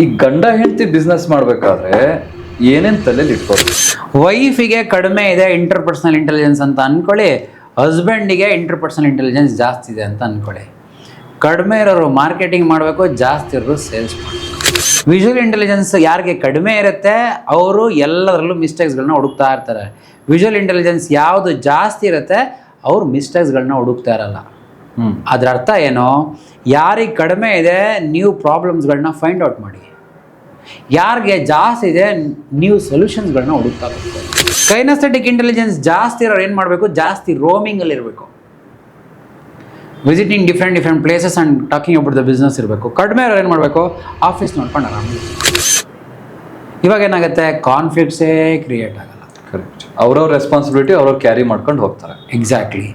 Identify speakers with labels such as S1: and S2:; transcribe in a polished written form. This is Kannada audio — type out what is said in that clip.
S1: ಈ ಗಂಡ ಹೆಂಡತಿ ಬಿಸ್ನೆಸ್ ಮಾಡ್ಬೇಕಾದ್ರೆ ಏನೇನ್ ತಲೆಯಲ್ಲಿ ಇಟ್ಕೋಬೇಕು?
S2: ವೈಫಿಗೆ ಕಡಿಮೆ ಇದೆ ಇಂಟರ್ಪರ್ಸನಲ್ ಇಂಟೆಲಿಜೆನ್ಸ್ ಅಂತ ಅಂದ್ಕೊಳ್ಳಿ, ಹಸ್ಬೆಂಡಿಗೆ ಇಂಟರ್ಪರ್ಸನಲ್ ಇಂಟೆಲಿಜೆನ್ಸ್ ಜಾಸ್ತಿ ಇದೆ ಅಂತ ಅಂದ್ಕೊಳ್ಳಿ. ಕಡಿಮೆ ಇರೋರು ಮಾರ್ಕೆಟಿಂಗ್ ಮಾಡಬೇಕು, ಜಾಸ್ತಿ ಇರೋರು ಸೇಲ್ಸ್ ಮಾಡಬೇಕು. ವಿಜುವಲ್ ಇಂಟೆಲಿಜೆನ್ಸ್ ಯಾರಿಗೆ ಕಡಿಮೆ ಇರುತ್ತೆ ಅವರು ಎಲ್ಲದರಲ್ಲೂ ಮಿಸ್ಟೇಕ್ಸ್ಗಳನ್ನ ಹುಡುಕ್ತಾ ಇರ್ತಾರೆ. ವಿಜುವಲ್ ಇಂಟೆಲಿಜೆನ್ಸ್ ಯಾವುದು ಜಾಸ್ತಿ ಇರುತ್ತೆ ಅವರು ಮಿಸ್ಟೇಕ್ಸ್ಗಳನ್ನ ಹುಡುಕ್ತಾ ಇರಲ್ಲ. ಅದರ ಅರ್ಥ ಏನು? ಯಾರಿಗೆ ಕಡಿಮೆ ಇದೆ ನೀವು ಪ್ರಾಬ್ಲಮ್ಸ್ಗಳನ್ನ ಫೈಂಡ್ ಔಟ್ ಮಾಡಿ, ಯಾರಿಗೆ ಜಾಸ್ತಿ ಇದೆ ನೀವು ಸೊಲ್ಯೂಷನ್ಸ್ಗಳನ್ನ ಹುಡುಕ್ತಾ ಹೋಗ್ತಾರೆ. ಕೈನಸ್ಥೆಟಿಕ್ ಇಂಟೆಲಿಜೆನ್ಸ್ ಜಾಸ್ತಿ ಇರೋರು ಏನು ಮಾಡಬೇಕು? ಜಾಸ್ತಿ ರೋಮಿಂಗಲ್ಲಿ ಇರಬೇಕು, visiting different places and talking about the business ಇರಬೇಕು. ಕಡಿಮೆ ಇರೋರು ಏನು ಮಾಡಬೇಕು? ಆಫೀಸ್ ನೋಡ್ಕೊಂಡು ಆರಾಮ. ಇವಾಗ ಏನಾಗುತ್ತೆ? ಕಾನ್ಫ್ಲಿಕ್ಟ್ಸೇ ಕ್ರಿಯೇಟ್ ಆಗಲ್ಲ.
S1: ಕರೆಕ್ಟ್. ಅವ್ರವ್ರ ರೆಸ್ಪಾನ್ಸಿಬಿಲಿಟಿ ಅವ್ರವ್ರು ಕ್ಯಾರಿ ಮಾಡ್ಕೊಂಡು ಹೋಗ್ತಾರೆ.
S2: ಎಕ್ಸಾಕ್ಟ್ಲಿ.